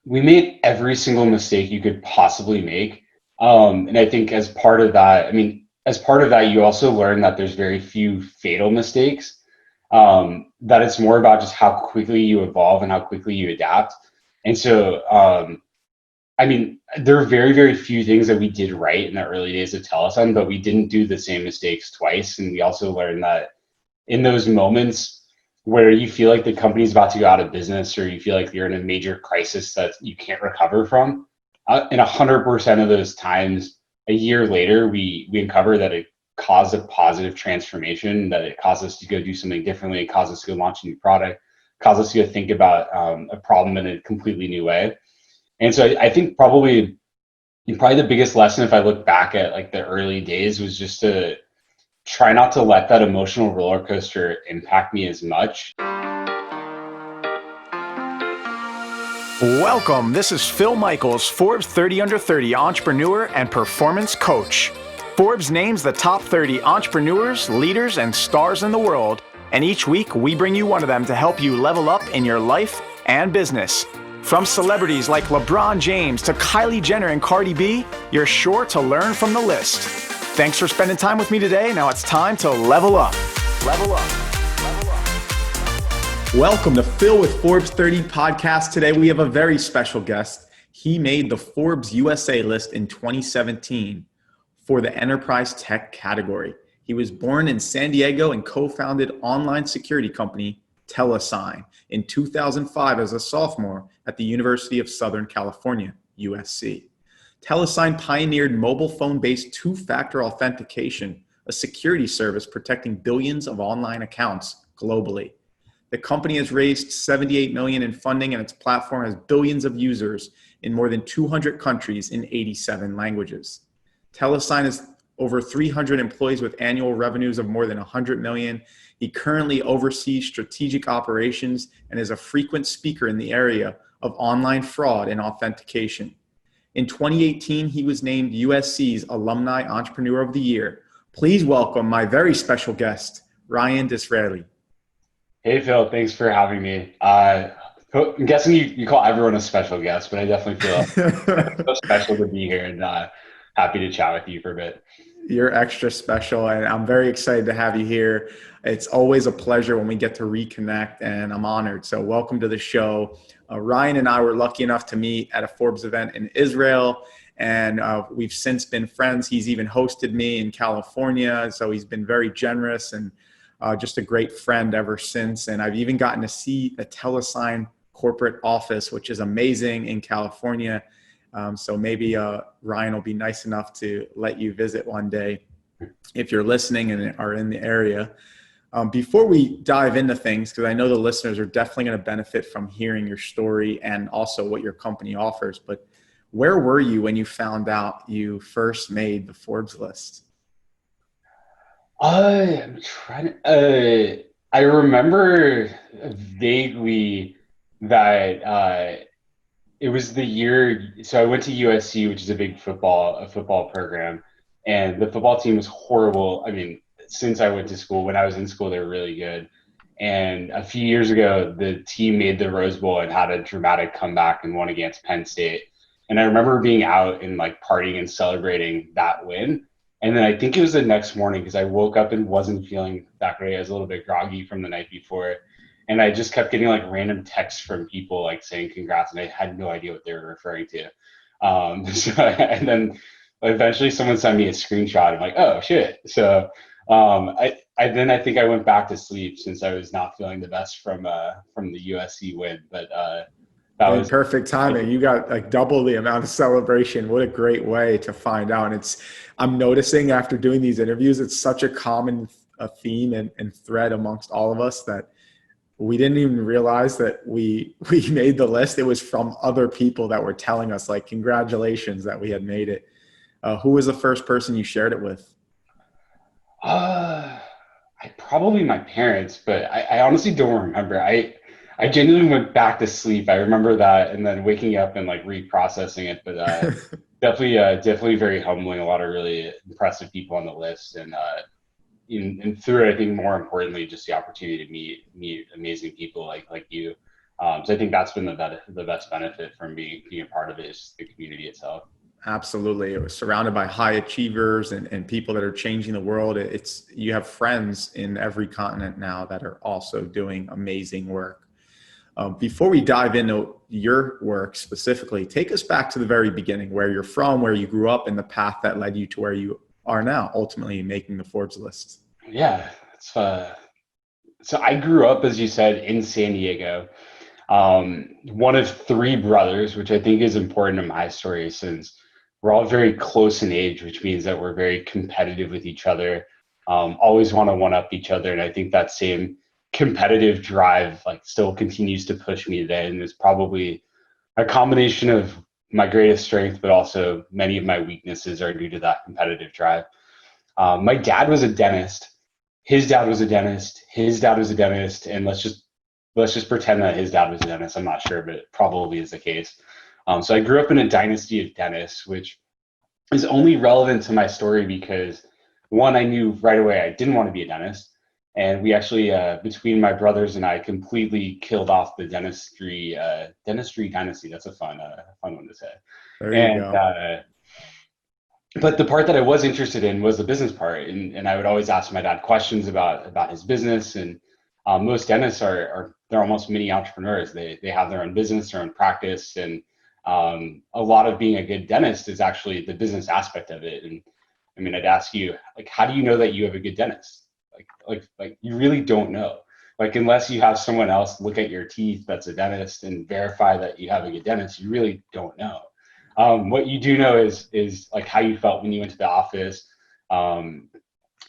we made every single mistake you could possibly make. And I think as part of that, as part of that, you also learn that there's very few fatal mistakes. That it's more about just how quickly you evolve and how quickly you adapt. And so, there are very, very few things that we did right in the early days of TeleSign, but we didn't do the same mistakes twice. And we also learned that in those moments where you feel like the company's about to go out of business or you feel like you're in a major crisis that you can't recover from, in 100% of those times, a year later, we uncover that it caused a positive transformation, that it caused us to go do something differently, it caused us to go launch a new product, caused us to go think about a problem in a completely new way. And so I think probably the biggest lesson, if I look back at like the early days, was just to try not to let that emotional roller coaster impact me as much. Welcome. This is Phil Michaels, Forbes 30 Under 30 entrepreneur and performance coach. Forbes names the top 30 entrepreneurs, leaders, and stars in the world, and each week we bring you one of them to help you level up in your life and business. From celebrities like LeBron James to Kylie Jenner and Cardi B, you're sure to learn from the list. Thanks for spending time with me today. Now it's time to level up. Level up. Level up. Welcome to Phil with Forbes 30 podcast. Today we have a very special guest. He made the Forbes USA list in 2017 for the enterprise tech category. He was born in San Diego and co-founded online security company TeleSign in 2005 as a sophomore at the University of Southern California, USC. TeleSign pioneered mobile phone-based two-factor authentication, a security service protecting billions of online accounts globally. The company has raised $78 million in funding, and its platform has billions of users in more than 200 countries in 87 languages. TeleSign has over 300 employees with annual revenues of more than 100 million. He currently oversees strategic operations and is a frequent speaker in the area of online fraud and authentication. In 2018, he was named USC's Alumni Entrepreneur of the Year. Please welcome my very special guest, Ryan Disraeli. Hey, Phil, thanks for having me. I'm guessing you call everyone a special guest, but I definitely feel so special to be here and happy to chat with you for a bit. You're extra special, and I'm very excited to have you here. It's always a pleasure when we get to reconnect, and I'm honored. So welcome to the show. Ryan and I were lucky enough to meet at a Forbes event in Israel, and we've since been friends. He's even hosted me in California, so he's been very generous and just a great friend ever since. And I've even gotten to see the TeleSign corporate office, which is amazing in California. So maybe Ryan will be nice enough to let you visit one day if you're listening and are in the area. Before we dive into things, because I know the listeners are definitely going to benefit from hearing your story and also what your company offers, but where were you when you found out you first made the Forbes list? I'm trying to, I remember vaguely that it was the year. So I went to USC, which is a big football program, and the football team was horrible. Since I went to school, when I was in school, they were really good. And a few years ago, the team made the Rose Bowl and had a dramatic comeback and won against Penn State. And I remember being out and like partying and celebrating that win. And then I think it was the next morning because I woke up and wasn't feeling that great. I was a little bit groggy from the night before. And I just kept getting like random texts from people like saying congrats. And I had no idea what they were referring to. And then eventually someone sent me a screenshot. I'm like, oh shit. So I think I went back to sleep since I was not feeling the best from the USC win. But that was perfect timing. You got like double the amount of celebration. What a great way to find out. And I'm noticing after doing these interviews, it's such a common theme and thread amongst all of us that we didn't even realize that we made the list. It was from other people that were telling us like, congratulations that we had made it. Who was the first person you shared it with? Probably my parents, but I honestly don't remember. I genuinely went back to sleep. I remember that, and then waking up and like reprocessing it. But definitely very humbling. A lot of really impressive people on the list, and through it, I think more importantly, just the opportunity to meet amazing people like you. So I think that's been the best benefit from being a part of it is the community itself. Absolutely. It was surrounded by high achievers and people that are changing the world. It's you have friends in every continent now that are also doing amazing work. Before we dive into your work specifically, take us back to the very beginning, where you're from, where you grew up, and the path that led you to where you are now, ultimately making the Forbes list. Yeah, it's so I grew up, as you said, in San Diego. One of three brothers, which I think is important in my story since we're all very close in age, which means that we're very competitive with each other, always want to one up each other. And I think that same competitive drive like still continues to push me today. And it's probably a combination of my greatest strength, but also many of my weaknesses are due to that competitive drive. My dad was a dentist. His dad was a dentist. His dad was a dentist, and let's just pretend that his dad was a dentist. I'm not sure, but it probably is the case. So I grew up in a dynasty of dentists, which is only relevant to my story because one, I knew right away I didn't want to be a dentist, and we actually, between my brothers and I, completely killed off the dentistry dynasty. That's a fun one to say. There you And go. but the part that I was interested in was the business part, and I would always ask my dad questions about his business. And most dentists are they're almost mini entrepreneurs. They have their own business, their own practice, and a lot of being a good dentist is actually the business aspect of it. And I mean, I'd ask you, like, how do you know that you have a good dentist? Like you really don't know. Like unless you have someone else look at your teeth that's a dentist and verify that you have a good dentist, you really don't know. What you do know is like how you felt when you went to the office, um,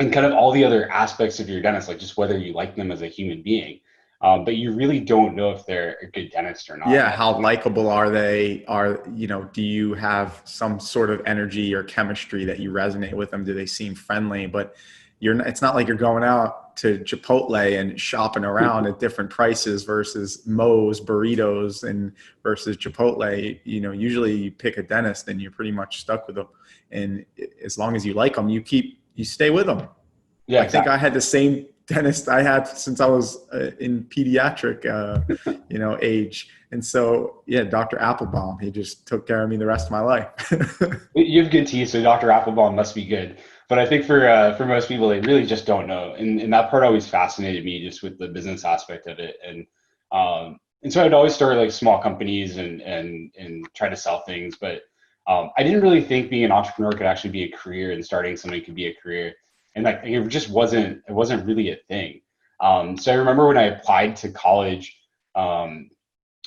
and kind of all the other aspects of your dentist, like just whether you like them as a human being. But you really don't know if they're a good dentist or not. Yeah, how likable are they? Do you have some sort of energy or chemistry that you resonate with them? Do they seem friendly? But it's not like you're going out to Chipotle and shopping around at different prices versus Moe's burritos and versus Chipotle. Usually you pick a dentist and you're pretty much stuck with them. And as long as you like them, you stay with them. Yeah, I think I exactly. had the same dentist I had since I was in pediatric, age. And so, yeah, Dr. Applebaum, he just took care of me the rest of my life. You have good teeth, so Dr. Applebaum must be good. But I think for most people, they really just don't know, and that part always fascinated me, just with the business aspect of it. And so I'd always start like small companies and try to sell things, but I didn't really think being an entrepreneur could actually be a career, and starting something could be a career, and like it wasn't really a thing. So I remember when I applied to college.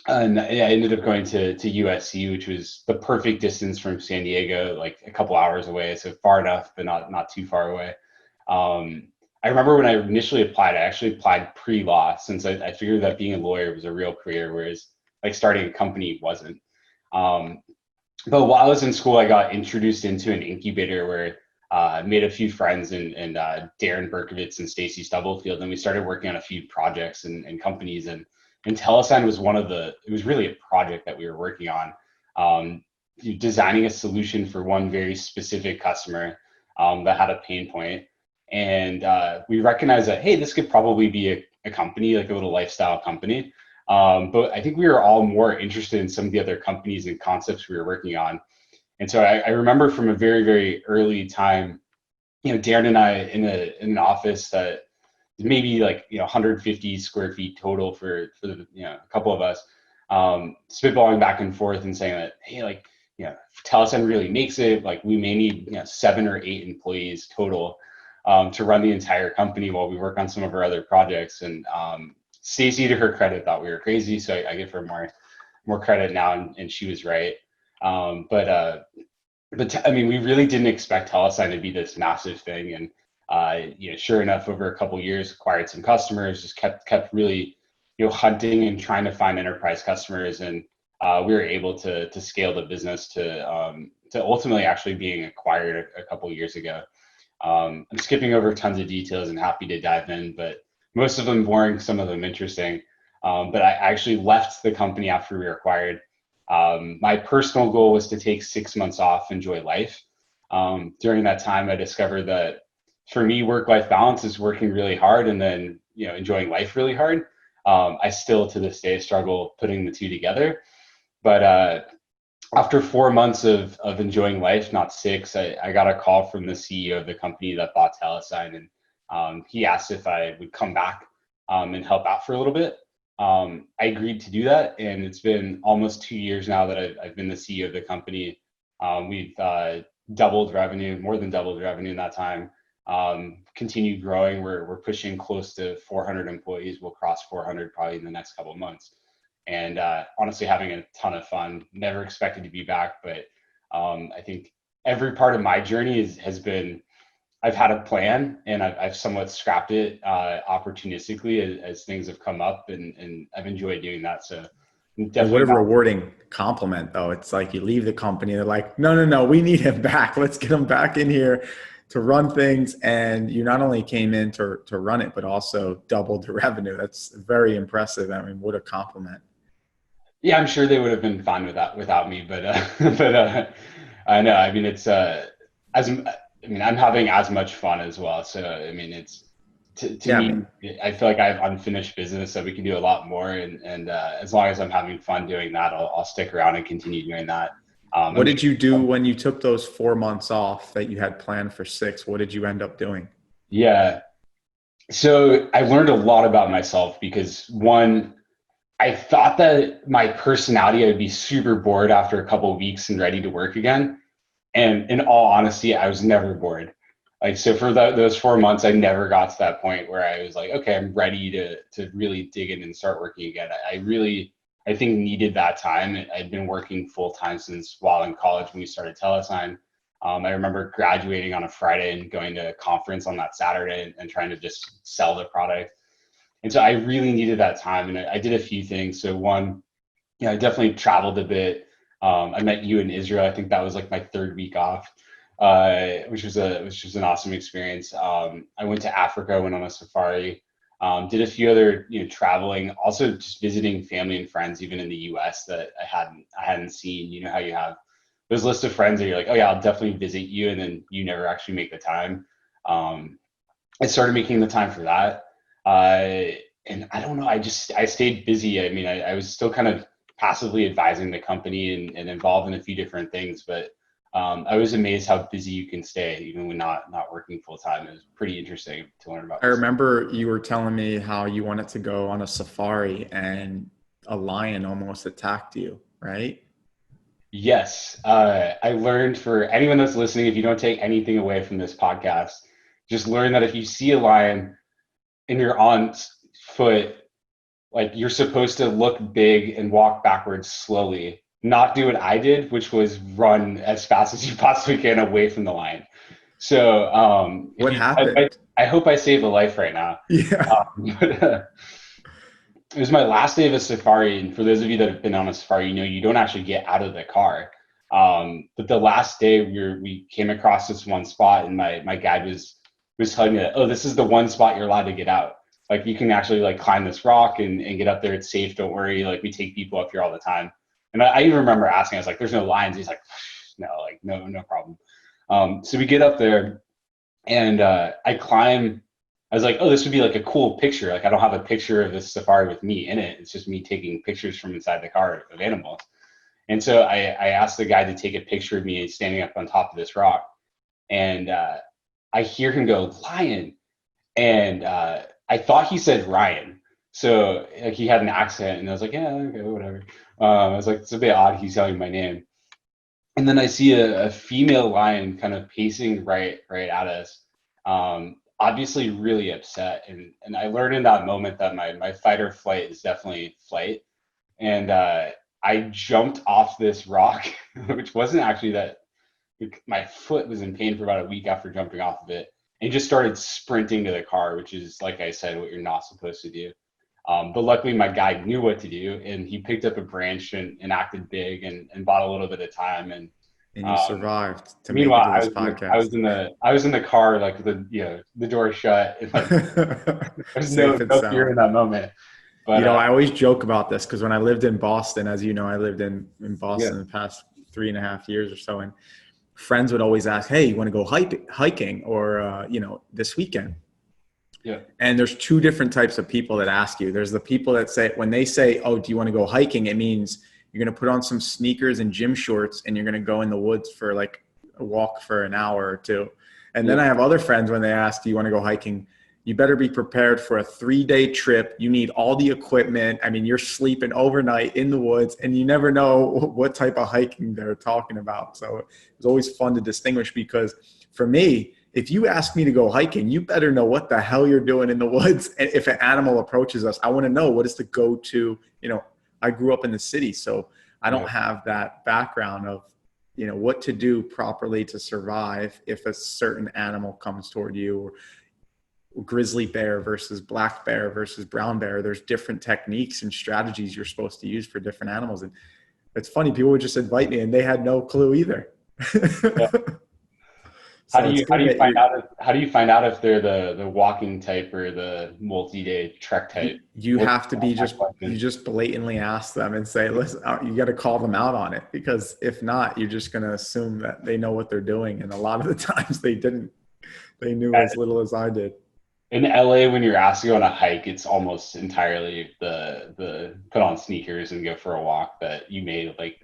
And I ended up going to USC, which was the perfect distance from San Diego, like a couple hours away, so far enough, but not too far away. I remember when I initially applied, I actually applied pre-law, since I figured that being a lawyer was a real career, whereas like starting a company wasn't. Um, but while I was in school, I got introduced into an incubator where I made a few friends, and Darren Berkovitz and Stacy Stubblefield, and we started working on a few projects and companies. And TeleSign was it was really a project that we were working on, designing a solution for one very specific customer that had a pain point. And we recognized that, hey, this could probably be a company, like a little lifestyle company. But I think we were all more interested in some of the other companies and concepts we were working on. And so I remember from a very, very early time, Darren and I in an office that maybe like 150 square feet total for the a couple of us, spitballing back and forth and saying that, hey, like if TeleSign really makes it, like we may need 7 or 8 employees total, to run the entire company while we work on some of our other projects. And Stacey, to her credit, thought we were crazy, so I give her more credit now, and she was right. But I mean, we really didn't expect TeleSign to be this massive thing. And sure enough, over a couple of years, acquired some customers, just kept really hunting and trying to find enterprise customers. And we were able to scale the business to ultimately actually being acquired a couple of years ago. I'm skipping over tons of details and happy to dive in, but most of them boring, some of them interesting. But I actually left the company after we were acquired. My personal goal was to take 6 months off, enjoy life. During that time, I discovered that for me, work-life balance is working really hard and then enjoying life really hard. I still to this day struggle putting the two together. But after 4 months of enjoying life, not six, I got a call from the CEO of the company that bought TeleSign, and he asked if I would come back and help out for a little bit. I agreed to do that, and it's been almost 2 years now that I've been the CEO of the company. We've doubled revenue, more than doubled revenue in that time. Continued growing. We're pushing close to 400 employees. We'll cross 400 probably in the next couple of months. And honestly, having a ton of fun. Never expected to be back, but I think every part of my journey has been, I've had a plan, and I've somewhat scrapped it opportunistically as things have come up, and I've enjoyed doing that. So Well, what definitely a not. rewarding compliment, though. It's like you leave the company, they're like, no, no, no, we need him back. Let's get him back in here to run things. And you not only came in to run it, but also doubled the revenue. That's very impressive. I mean, what a compliment. Yeah, I'm sure they would have been fine with that without me, but but I know. I mean, it's as I mean, I'm having as much fun as well. So I mean, it's to Yeah, I mean, me, I feel like I have unfinished business, so we can do a lot more. And as long as I'm having fun doing that, I'll stick around and continue doing that. what I'm did you sure. do when you took those 4 months off that you had planned for six? What did you end up doing? Yeah. So I learned a lot about myself because one, I thought that my personality, I'd be super bored after a couple of weeks and ready to work again. And in all honesty, I was never bored. Like, so for those 4 months, I never got to that point where I was like, okay, I'm ready to really dig in and start working again. I really, I think needed that time. I'd been working full time since while in college when we started TeleSign. I remember graduating on a Friday and going to a conference on that Saturday and trying to just sell the product. And so I really needed that time. And I did a few things. So one, I definitely traveled a bit. I met you in Israel. I think that was like my third week off, which was an awesome experience. I went to Africa, went on a safari, did a few other traveling, also just visiting family and friends, even in the U.S. that I hadn't seen. You know how you have those list of friends that you're like, oh yeah, I'll definitely visit you, and then you never actually make the time. Um, I started making the time for that. And I don't know, I stayed busy. I mean, I was still kind of passively advising the company and involved in a few different things, but I was amazed how busy you can stay even when not working full time. It was pretty interesting to learn about I this. remember you were telling me how you wanted to go on a safari and a lion almost attacked you, right? Yes, I learned, for anyone that's listening, if you don't take anything away from this podcast, just learn that if you see a lion and you're on foot, like, you're supposed to look big and walk backwards slowly, not do what I did, which was run as fast as you possibly can away from the line. So if What you, I, happened? I hope I saved a life right now. Yeah. But it was my last day of a safari, and for those of you that have been on a safari, you don't actually get out of the car. But the last day, we came across this one spot, and my guide was telling me that, oh, this is the one spot you're allowed to get out. Like, you can actually like climb this rock and get up there. It's safe. Don't worry. Like, we take people up here all the time. And I even remember asking, I was like, there's no lions. He's like, no, like, no problem. So we get up there, and I climb. I was like, oh, this would be like a cool picture. Like, I don't have a picture of this safari with me in it. It's just me taking pictures from inside the car of animals. And so I asked the guy to take a picture of me standing up on top of this rock. And I hear him go, lion. And I thought he said Ryan. So like, he had an accent, and I was like, yeah, okay, whatever. I was like, it's a bit odd he's yelling my name. And then I see a female lion kind of pacing right at us, obviously really upset. And I learned in that moment that my fight or flight is definitely flight. And I jumped off this rock, which wasn't actually that. My foot was in pain for about a week after jumping off of it, and just started sprinting to the car, which is, like I said, what you're not supposed to do. But luckily, my guide knew what to do, and he picked up a branch and acted big and bought a little bit of time. And And you um, survived to make it meanwhile, to I this was in the I podcast. was in the I was in the car, like, the door shut, and like there's Safe and no fear sound. in that moment. But You know, I always joke about this because when I lived in Boston, as you know, I lived in yeah, Boston the past 3.5 years or so. And friends would always ask, hey, you want to go hiking or, this weekend? Yeah. And there's two different types of people that ask you. There's the people that say, when they say, oh, do you want to go hiking? It means you're going to put on some sneakers and gym shorts and you're going to go in the woods for like a walk for an hour or two. And then I have other friends when they ask, do you want to go hiking? You better be prepared for a 3-day trip. You need all the equipment. I mean, you're sleeping overnight in the woods and you never know what type of hiking they're talking about. So it's always fun to distinguish, because for me, if you ask me to go hiking, you better know what the hell you're doing in the woods. And if an animal approaches us, I want to know what is the go-to. I grew up in the city, so I don't have that background of, what to do properly to survive if a certain animal comes toward you, or grizzly bear versus black bear versus brown bear. There's different techniques and strategies you're supposed to use for different animals. And it's funny, people would just invite me and they had no clue either. Yeah. How do you find out if they're the walking type or the multi-day trek type? You have to be you just blatantly ask them and say, listen, you got to call them out on it, because if not, you're just going to assume that they know what they're doing. And a lot of the times they didn't. They knew as little as I did. In LA, when you're asked to go on a hike, it's almost entirely the put on sneakers and go for a walk that you may like.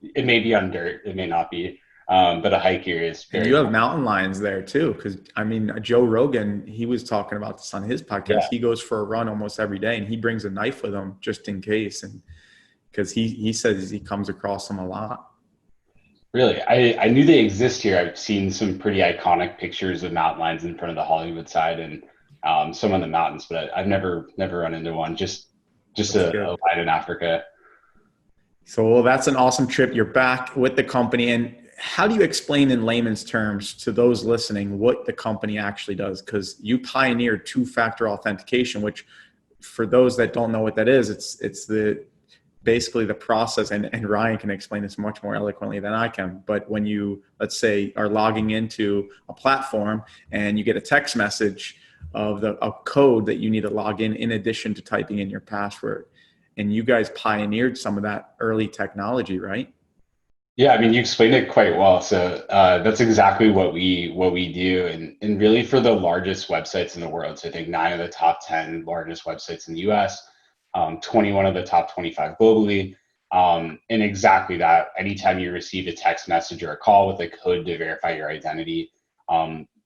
It may be on dirt, it may not be. But a hike here is very. And you have mountain lions there too, because I mean, Joe Rogan, he was talking about this on his podcast. Yeah. He goes for a run almost every day, and he brings a knife with him just in case, and because he says he comes across them a lot. Really, I knew they exist here. I've seen some pretty iconic pictures of mountain lions in front of the Hollywood side, and some on the mountains, but I've never run into one. Just a lion in Africa. So, well, that's an awesome trip. You're back with the company. And how do you explain in layman's terms to those listening what the company actually does? Because you pioneered two-factor authentication, which for those that don't know what that is, it's basically the process, and Ryan can explain this much more eloquently than I can. But when you, let's say, are logging into a platform and you get a text message of a code that you need to log in addition to typing in your password. And you guys pioneered some of that early technology, right? Yeah, I mean, you explained it quite well. So that's exactly what we do, and really for the largest websites in the world. So I think 9 of the top 10 largest websites in the U.S., 21 of the top 25 globally, and exactly that. Anytime you receive a text message or a call with a code to verify your identity,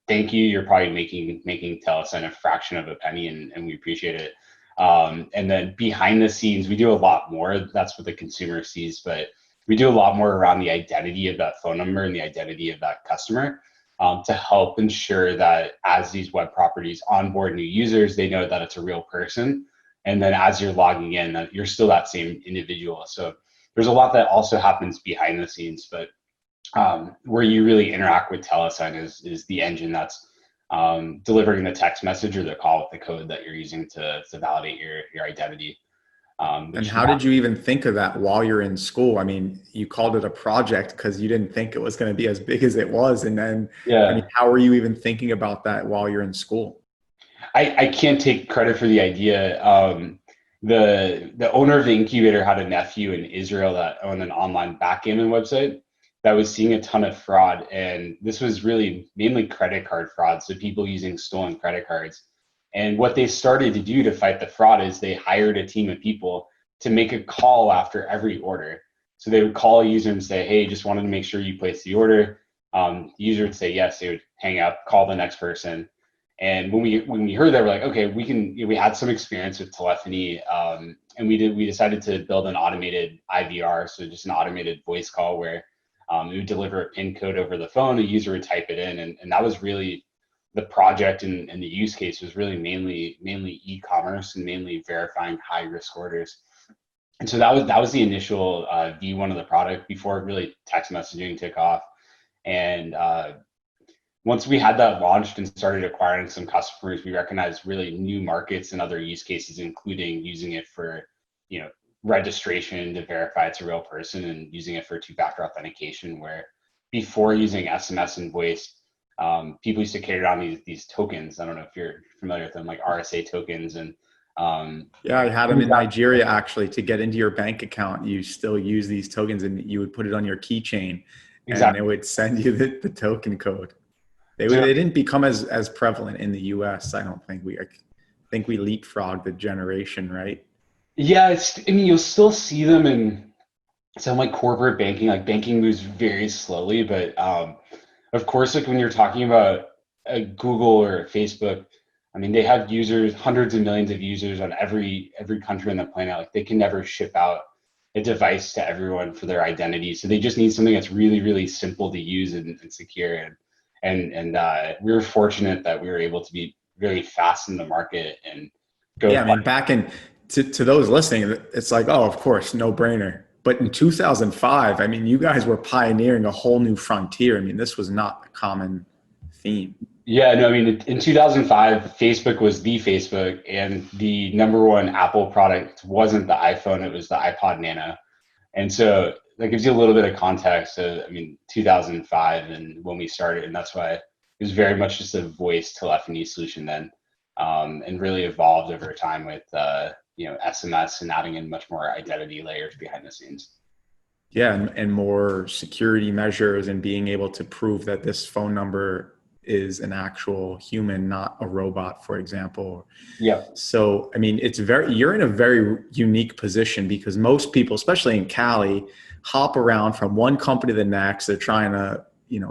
thank you. You're probably making TeleSign a fraction of a penny, and we appreciate it. And then behind the scenes, we do a lot more. That's what the consumer sees, but we do a lot more around the identity of that phone number and the identity of that customer, to help ensure that as these web properties onboard new users, they know that it's a real person. And then as you're logging in, that you're still that same individual. So there's a lot that also happens behind the scenes, but where you really interact with TeleSign is the engine that's delivering the text message or the call with the code that you're using to validate your identity. And how did you even think of that while you're in school? I mean, you called it a project because you didn't think it was going to be as big as it was. And then, I mean, how were you even thinking about that while you're in school? I can't take credit for the idea. The owner of the incubator had a nephew in Israel that owned an online backgammon website that was seeing a ton of fraud. And this was really mainly credit card fraud. So people using stolen credit cards. And what they started to do to fight the fraud is they hired a team of people to make a call after every order. So they would call a user and say, hey, just wanted to make sure you placed the order. The user would say yes, they would hang up, call the next person. And when we heard that, we're like, okay, we had some experience with telephony, and we decided to build an automated IVR, so just an automated voice call where it would deliver a PIN code over the phone, a user would type it in, and that was really the project, and the use case was really mainly e-commerce and mainly verifying high risk orders. And so that was the initial V1 of the product before really text messaging took off. And once we had that launched and started acquiring some customers, we recognized really new markets and other use cases, including using it for, registration to verify it's a real person, and using it for two-factor authentication, where before using SMS and voice, people used to carry around these tokens. I don't know if you're familiar with them, like RSA tokens. And yeah, I had them in Nigeria actually. To get into your bank account, you still use these tokens, and you would put it on your keychain, and it would send you the token code. So They didn't become as prevalent in the US. I don't think I think we leapfrogged the generation, right? yeah, I mean, you'll still see them in some like corporate banking. Like banking moves very slowly, but of course, like when you're talking about a Google or a Facebook, I mean, they have users, hundreds of millions of users on every country on the planet. Like they can never ship out a device to everyone for their identity, so they just need something that's really, really simple to use and secure. And we were fortunate that we were able to be very fast in the market and go. Yeah, I mean, back in to those listening, it's like, oh, of course, no brainer. But in 2005, I mean, you guys were pioneering a whole new frontier. I mean, this was not a common theme. Yeah, no, I mean, in 2005, Facebook was the Facebook, and the number one Apple product wasn't the iPhone, it was the iPod Nano. And so that gives you a little bit of context. I mean, 2005 and when we started, and that's why it was very much just a voice telephony solution then, and really evolved over time with SMS and adding in much more identity layers behind the scenes. Yeah, and more security measures and being able to prove that this phone number is an actual human, not a robot, for example. Yep. So, I mean, you're in a very unique position because most people, especially in Cali, hop around from one company to the next. They're trying to,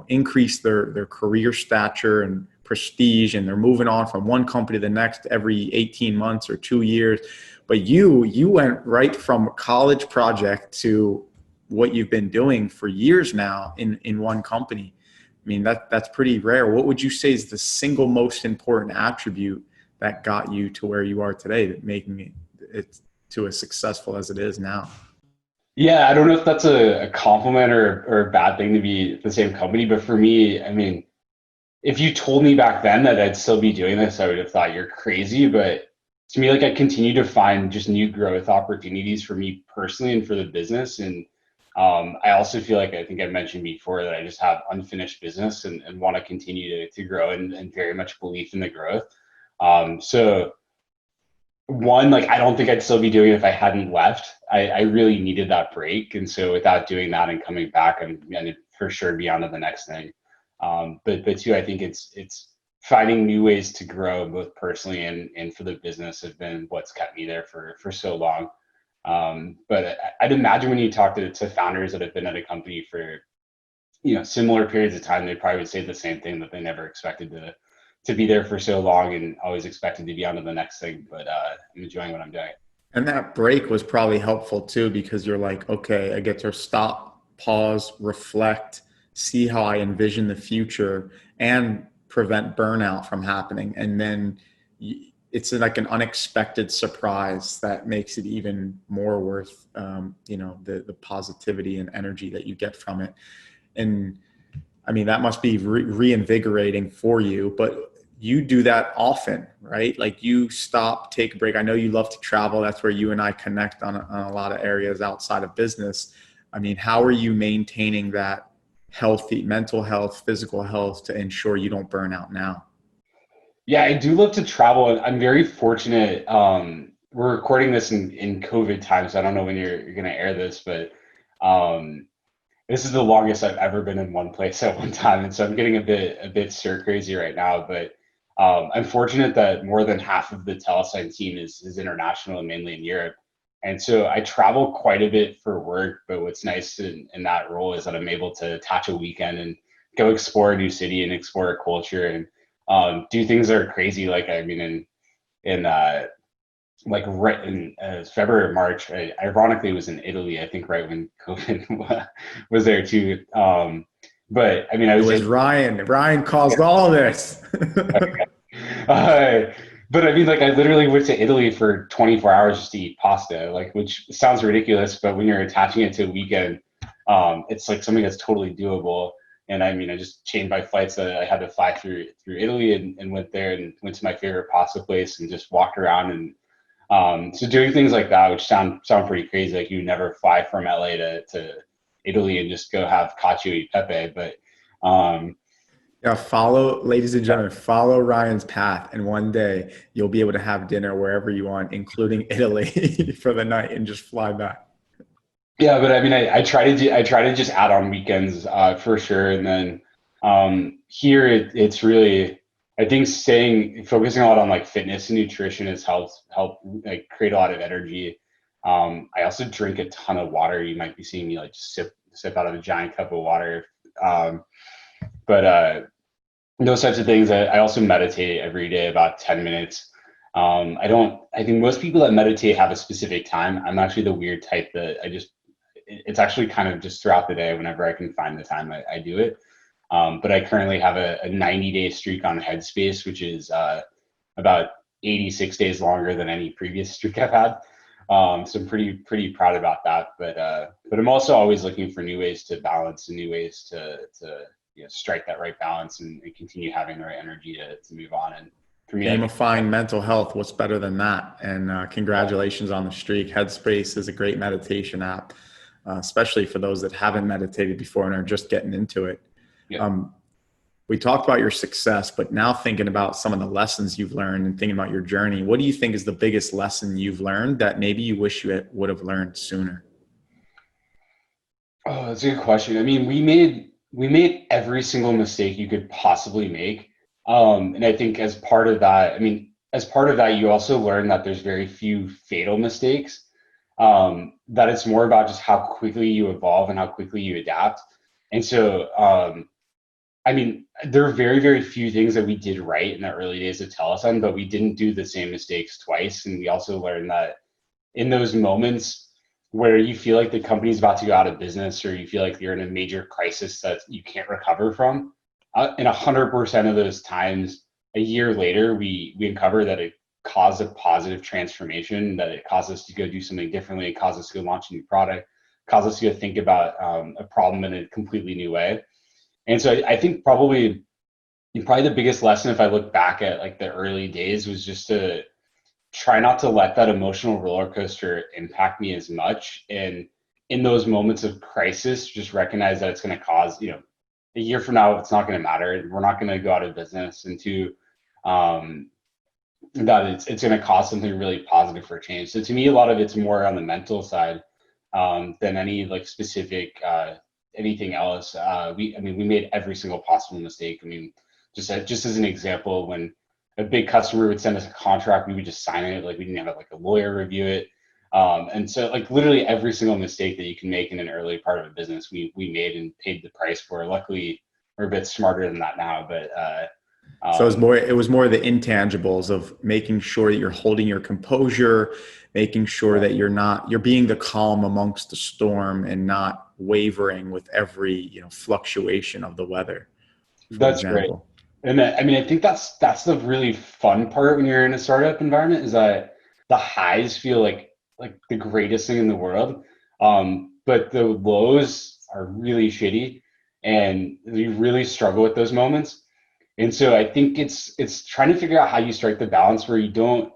increase their career stature and prestige, and they're moving on from one company to the next every 18 months or 2 years. But you went right from a college project to what you've been doing for years now in one company. I mean, that's pretty rare. What would you say is the single most important attribute that got you to where you are today, that making it to as successful as it is now? Yeah, I don't know if that's a compliment or a bad thing to be at the same company, but for me, I mean, if you told me back then that I'd still be doing this, I would have thought you're crazy. But to me, like I continue to find just new growth opportunities for me personally and for the business. And I also feel like I think I mentioned before that I just have unfinished business and want to continue to grow and very much belief in the growth. So one, like I don't think I'd still be doing it if I hadn't left. I really needed that break. And so without doing that and coming back, I'm gonna for sure be on to the next thing. But two, I think it's finding new ways to grow both personally and for the business have been what's kept me there for so long. But I'd imagine when you talk to founders that have been at a company for similar periods of time, they probably would say the same thing, that they never expected to be there for so long and always expected to be on to the next thing. But I'm enjoying what I'm doing. And that break was probably helpful too, because you're like, okay, I get to stop, pause, reflect, see how I envision the future and prevent burnout from happening. And then it's like an unexpected surprise that makes it even more worth, the positivity and energy that you get from it. And I mean, that must be reinvigorating for you, but you do that often, right? Like you stop, take a break. I know you love to travel. That's where you and I connect on a lot of areas outside of business. I mean, how are you maintaining that healthy mental health, physical health to ensure you don't burn out now? Yeah, I do love to travel. I'm very fortunate. We're recording this in COVID time, so I don't know when you're going to air this, but um, this is the longest I've ever been in one place at one time, and so I'm getting a bit stir crazy right now. But I'm fortunate that more than half of the TeleSign team is international and mainly in Europe, and so I travel quite a bit for work. But what's nice in that role is that I'm able to attach a weekend and go explore a new city and explore a culture and do things that are crazy. Like I mean, in like right in February or March. Ironically, it was in Italy. I think right when COVID was there too. But I mean, I It was was in, Ryan. Ryan caused all this. uh, but I mean, like I literally went to Italy for 24 hours just to eat pasta, like which sounds ridiculous, but when you're attaching it to a weekend, it's like something that's totally doable. And I mean, I just changed my flights that I had to fly through Italy and went there and went to my favorite pasta place and just walked around and so doing things like that, which sound pretty crazy, like you would never fly from LA to Italy and just go have cacio e pepe, but Yeah, ladies and gentlemen, follow Ryan's path, and one day you'll be able to have dinner wherever you want, including Italy, for the night, and just fly back. yeah, but I mean, I try to just add on weekends for sure, and then Here it's really, I think focusing a lot on like fitness and nutrition has helped like create a lot of energy. I also drink a ton of water. You might be seeing me like just sip out of a giant cup of water. Um, but those types of things. I also meditate every day about 10 minutes. I think most people that meditate have a specific time. I'm actually the weird type that it's actually kind of just throughout the day. Whenever I can find the time, I do it. But I currently have a 90-day streak on Headspace, which is about 86 days longer than any previous streak I've had. So I'm pretty proud about that. But I'm also always looking for new ways to balance and new ways to strike that right balance and continue having the right energy to move on. And for me, Gamifying mental health, what's better than that? And congratulations on the streak. Headspace is a great meditation app, especially for those that haven't meditated before and are just getting into it. Yeah. We talked about your success, but now thinking about some of the lessons you've learned and thinking about your journey, what do you think is the biggest lesson you've learned that maybe you wish you would have learned sooner? Oh, that's a good question. I mean, we made every single mistake you could possibly make. And I think as part of that, you also learn that there's very few fatal mistakes. That it's more about just how quickly you evolve and how quickly you adapt. And so, I mean, there are very, very few things that we did right in the early days of TeleSign, but we didn't do the same mistakes twice. And we also learned that in those moments where you feel like the company's about to go out of business or you feel like you're in a major crisis that you can't recover from, in 100% of those times, a year later, we uncover that it caused a positive transformation, that it caused us to go do something differently, it caused us to go launch a new product, caused us to go think about a problem in a completely new way. And so I think probably the biggest lesson, if I look back at like the early days, was just to try not to let that emotional roller coaster impact me as much. And in those moments of crisis, just recognize that it's going to cause, a year from now, it's not going to matter. We're not going to go out of business. And um, that it's going to cause something really positive for change. So to me, a lot of it's more on the mental side than any like specific anything else. We made every single possible mistake. I mean, just as an example, when a big customer would send us a contract, we would just sign it. Like we didn't have like a lawyer review it. And so like literally every single mistake that you can make in an early part of a business, we made and paid the price for. Luckily, we're a bit smarter than that now, but so it was more the intangibles of making sure that you're holding your composure, making sure that you're being the calm amongst the storm and not wavering with every, fluctuation of the weather, for that's great. example. And I think that's the really fun part when you're in a startup environment is that the highs feel like the greatest thing in the world, but the lows are really shitty, and you really struggle with those moments. And so I think it's trying to figure out how you strike the balance where you don't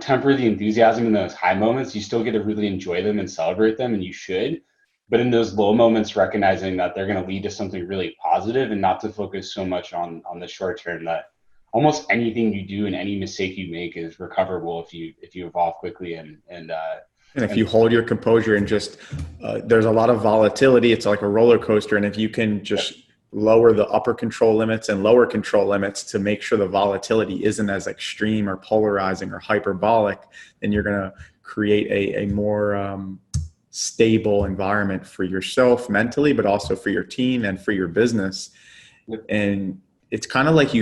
temper the enthusiasm in those high moments. You still get to really enjoy them and celebrate them, and you should. But in those low moments, recognizing that they're going to lead to something really positive, and not to focus so much on the short term. That almost anything you do and any mistake you make is recoverable if you evolve quickly And if you hold your composure and just, there's a lot of volatility. It's like a roller coaster. And if you can just lower the upper control limits and lower control limits to make sure the volatility isn't as extreme or polarizing or hyperbolic, then you're going to create a more stable environment for yourself mentally, but also for your team and for your business. And it's kind of like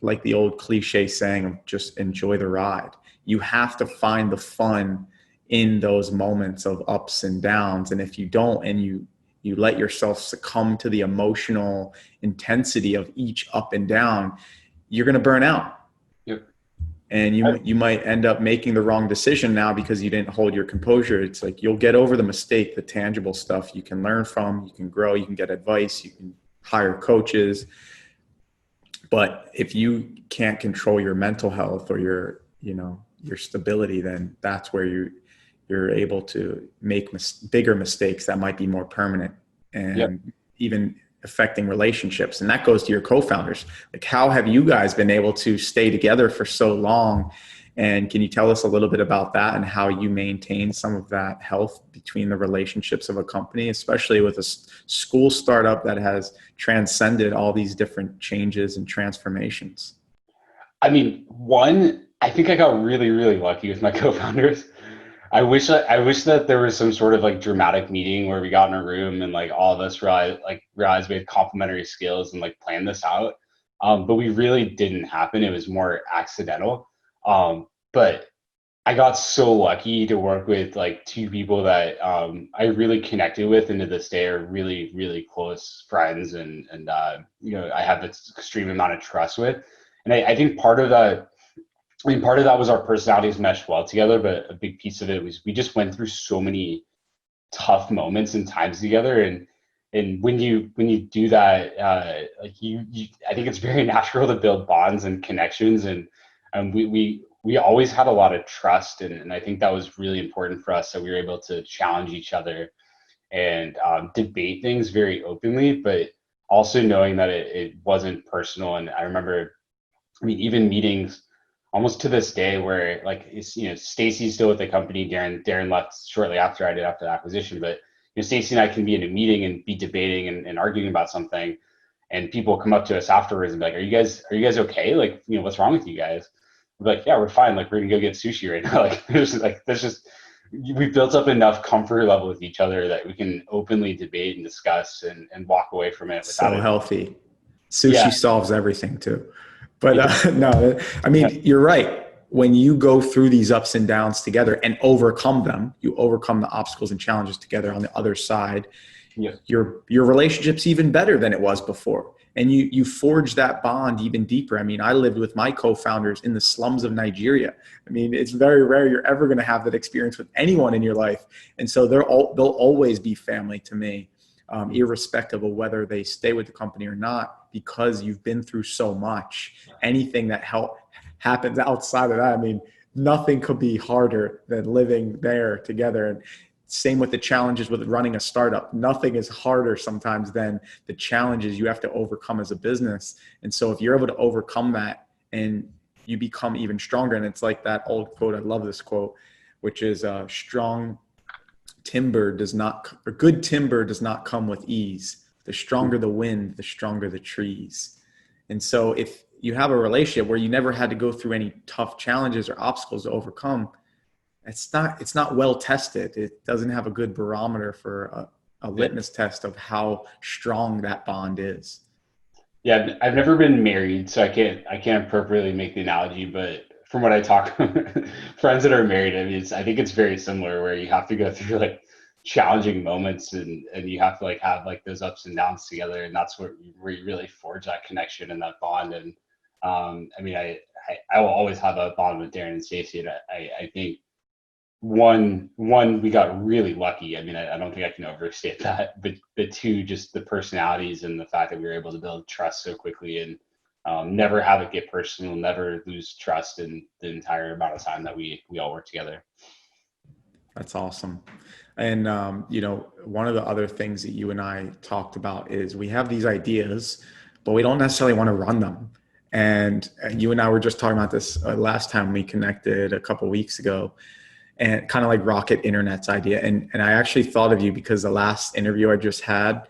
like the old cliche saying of just enjoy the ride. You have to find the fun in those moments of ups and downs. And if you don't, and you let yourself succumb to the emotional intensity of each up and down, you're going to burn out. Yep. And you might end up making the wrong decision now because you didn't hold your composure. It's like you'll get over the mistake, the tangible stuff you can learn from, you can grow, you can get advice, you can hire coaches. But if you can't control your mental health or your stability, then that's where you're able to make bigger mistakes that might be more permanent and even affecting relationships. And that goes to your co-founders. Like, how have you guys been able to stay together for so long And can you tell us a little bit about that and how you maintain some of that health between the relationships of a company, especially with a school startup that has transcended all these different changes and transformations? I mean, I think I got really, really lucky with my co-founders. I wish that there was some sort of like dramatic meeting where we got in a room and like all of us realized we had complementary skills and like planned this out. But we really didn't happen. It was more accidental. But I got so lucky to work with like two people that I really connected with, and to this day are really, really close friends, and I have this extreme amount of trust with. And I think part of that was our personalities meshed well together, but a big piece of it was we just went through so many tough moments and times together, and when you do that, like I think it's very natural to build bonds and connections, and we always had a lot of trust, and I think that was really important for us, that we were able to challenge each other and debate things very openly, but also knowing that it wasn't personal. And I remember, I mean, even meetings almost to this day where like it's, Stacy's still with the company. Darren left shortly after I did, after the acquisition, but Stacy and I can be in a meeting and be debating and arguing about something, and people come up to us afterwards and be like, are you guys okay? Like, what's wrong with you guys? We're like, yeah, we're fine. Like, we're gonna go get sushi right now. Like, there's just we've built up enough comfort level with each other that we can openly debate and discuss and walk away from it without So it. healthy. Yeah. Sushi solves everything too. But Yeah. no, I Yeah. mean, you're right. When you go through these ups and downs together and overcome them, you overcome the obstacles and challenges together on the other side, Yeah. your relationship's even better than it was before. And you forge that bond even deeper. I mean, I lived with my co-founders in the slums of Nigeria. I mean, it's very rare you're ever going to have that experience with anyone in your life. And so they'll always be family to me, irrespective of whether they stay with the company or not, because you've been through so much. Anything that happens outside of that, I mean, nothing could be harder than living there together. And same with the challenges with running a startup. Nothing is harder sometimes than the challenges you have to overcome as a business. And so if you're able to overcome that and you become even stronger, and it's like that old quote, I love this quote, which is strong timber does not, or good timber does not come with ease. The stronger the wind, the stronger the trees. And so if you have a relationship where you never had to go through any tough challenges or obstacles to overcome, it's not well tested. It doesn't have a good barometer for a litmus test of how strong that bond is. Yeah, I've never been married, so I can't appropriately make the analogy, but from what I talk friends that are married, I mean, I think it's very similar, where you have to go through like challenging moments, and you have to like have like those ups and downs together, and that's where you really forge that connection and that bond. And I mean, I will always have a bond with Darren and Stacey, and I think one we got really lucky. I mean, I don't think I can overstate that, but two, just the personalities and the fact that we were able to build trust so quickly, and never have it get personal, never lose trust in the entire amount of time that we all work together. That's awesome. And, one of the other things that you and I talked about is we have these ideas, but we don't necessarily want to run them. And you and I were just talking about this last time we connected a couple of weeks ago, and kind of like Rocket Internet's idea. And I actually thought of you because the last interview I just had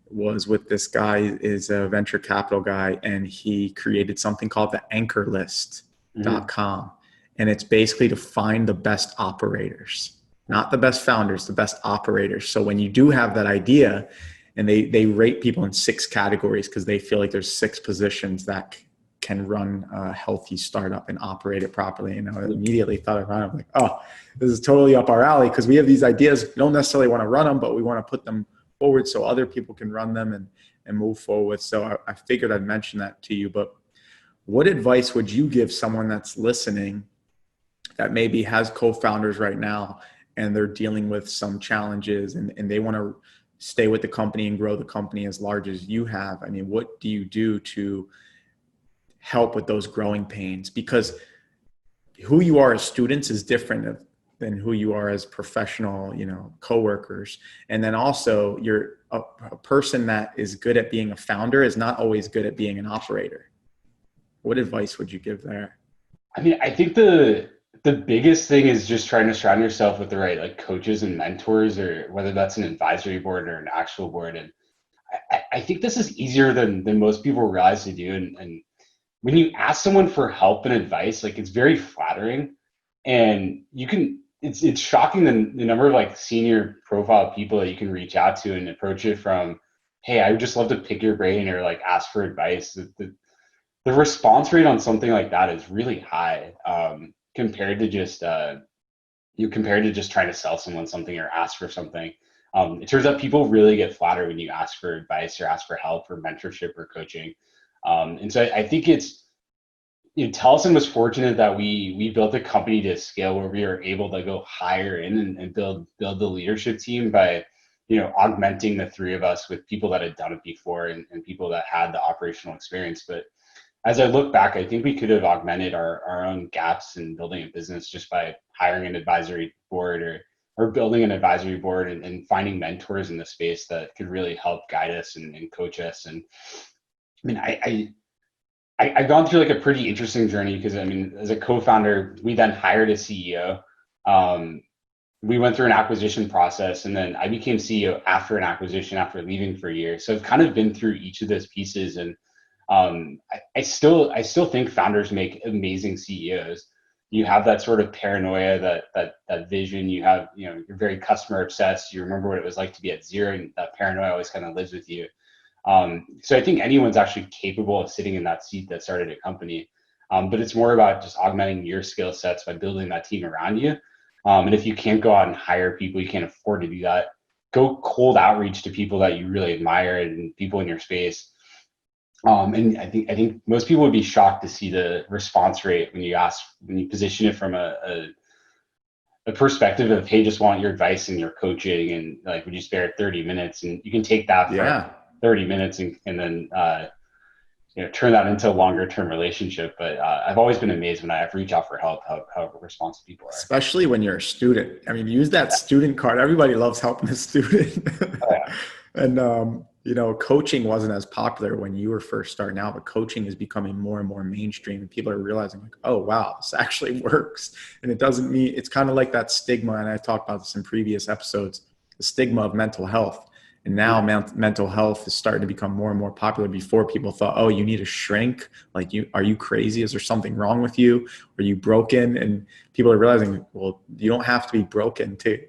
was with this guy, is a venture capital guy, and he created something called the anchorlist.com. And it's basically to find the best operators, not the best founders, the best operators. So when you do have that idea, and they rate people in 6 categories because they feel like there's 6 positions that can run a healthy startup and operate it properly. And I immediately thought of Ryan. I'm like, oh, this is totally up our alley, because we have these ideas. We don't necessarily want to run them, but we want to put them forward so other people can run them and move forward. So I figured I'd mention that to you. But what advice would you give someone that's listening that maybe has co-founders right now and they're dealing with some challenges, and they want to stay with the company and grow the company as large as you have? I mean, what do you do to help with those growing pains? Because who you are as students is different than who you are as professional, coworkers. And then also you're a person that is good at being a founder is not always good at being an operator. What advice would you give there? I mean, I think the biggest thing is just trying to surround yourself with the right like coaches and mentors, or whether that's an advisory board or an actual board. And I think this is easier than most people realize to do. And when you ask someone for help and advice, like it's very flattering, and you can. It's shocking the number of like senior profile people that you can reach out to and approach it from. Hey, I would just love to pick your brain or like ask for advice. The response rate on something like that is really high, compared to just compared to just trying to sell someone something or ask for something. It turns out people really get flattered when you ask for advice or ask for help or mentorship or coaching. And so I think it's, Tellison was fortunate that we built a company to scale where we were able to go higher in and build the leadership team by, augmenting the three of us with people that had done it before, and people that had the operational experience. But as I look back, I think we could have augmented our own gaps in building a business just by hiring an advisory board, or building an advisory board, and finding mentors in the space that could really help guide us and coach us. And I mean, I've gone through like a pretty interesting journey, because I mean, as a co-founder, we then hired a CEO. Um, we went through an acquisition process, and then I became CEO after an acquisition, after leaving for a year. So I've kind of been through each of those pieces. And I still think founders make amazing CEOs. You have that sort of paranoia, that vision. You have, you're very customer obsessed. You remember what it was like to be at zero, and that paranoia always kind of lives with you. So I think anyone's actually capable of sitting in that seat that started a company. But it's more about just augmenting your skill sets by building that team around you. And if you can't go out and hire people, you can't afford to do that. Go cold outreach to people that you really admire and people in your space. And I think most people would be shocked to see the response rate when you position it from a perspective of, hey, just want your advice and your coaching, and like, would you spare 30 minutes? And you can take that from Yeah. 30 minutes and then turn that into a longer term relationship. But I've always been amazed when I've reached out for help, how responsive people are. Especially when you're a student. I mean, use that student card. Everybody loves helping a student. Yeah. And, coaching wasn't as popular when you were first starting out, but coaching is becoming more and more mainstream, and people are realizing like, oh, wow, this actually works. And it doesn't mean, it's kind of like that stigma. And I talked about this in previous episodes, the stigma of mental health. And now mental health is starting to become more and more popular. Before, people thought, oh, you need to shrink. Like, are you crazy? Is there something wrong with you? Are you broken? And people are realizing, well, you don't have to be broken to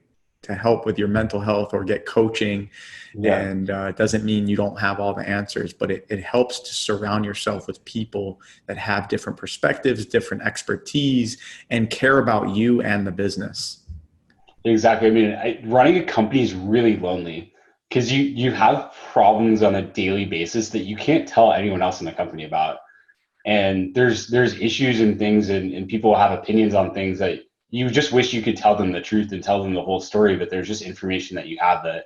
help with your mental health or get coaching. Yeah. And it doesn't mean you don't have all the answers, but it helps to surround yourself with people that have different perspectives, different expertise, and care about you and the business. Exactly. I mean, running a company is really lonely, because you have problems on a daily basis that you can't tell anyone else in the company about. And there's issues and things, and people have opinions on things that you just wish you could tell them the truth and tell them the whole story. But there's just information that you have that,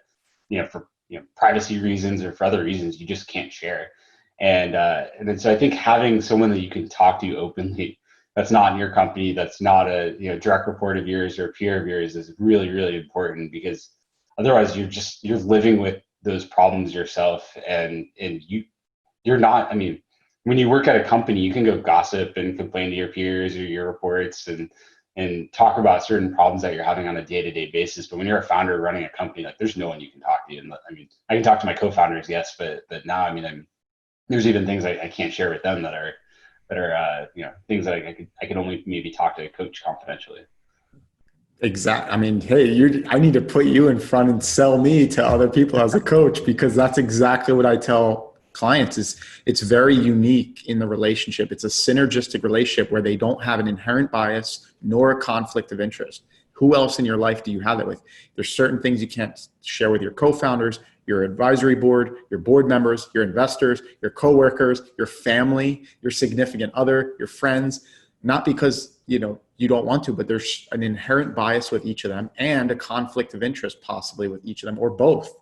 for privacy reasons or for other reasons, you just can't share. And then so I think having someone that you can talk to openly, that's not in your company, that's not a direct report of yours or peer of yours, is really, really important, because otherwise you're living with those problems yourself. And you're not, I mean, when you work at a company, you can go gossip and complain to your peers or your reports, and talk about certain problems that you're having on a day-to-day basis. But when you're a founder running a company, like, there's no one you can talk to. And I mean, I can talk to my co-founders, yes, but now, I mean, there's even things I can't share with them that are things that I could only maybe talk to a coach confidentially. Exactly. I mean, hey, I need to put you in front and sell me to other people as a coach, because that's exactly what I tell clients. Is it's very unique in the relationship. It's a synergistic relationship where they don't have an inherent bias nor a conflict of interest. Who else in your life do you have that with? There's certain things you can't share with your co-founders, your advisory board, your board members, your investors, your coworkers, your family, your significant other, your friends, not because, you don't want to, but there's an inherent bias with each of them and a conflict of interest possibly with each of them, or both.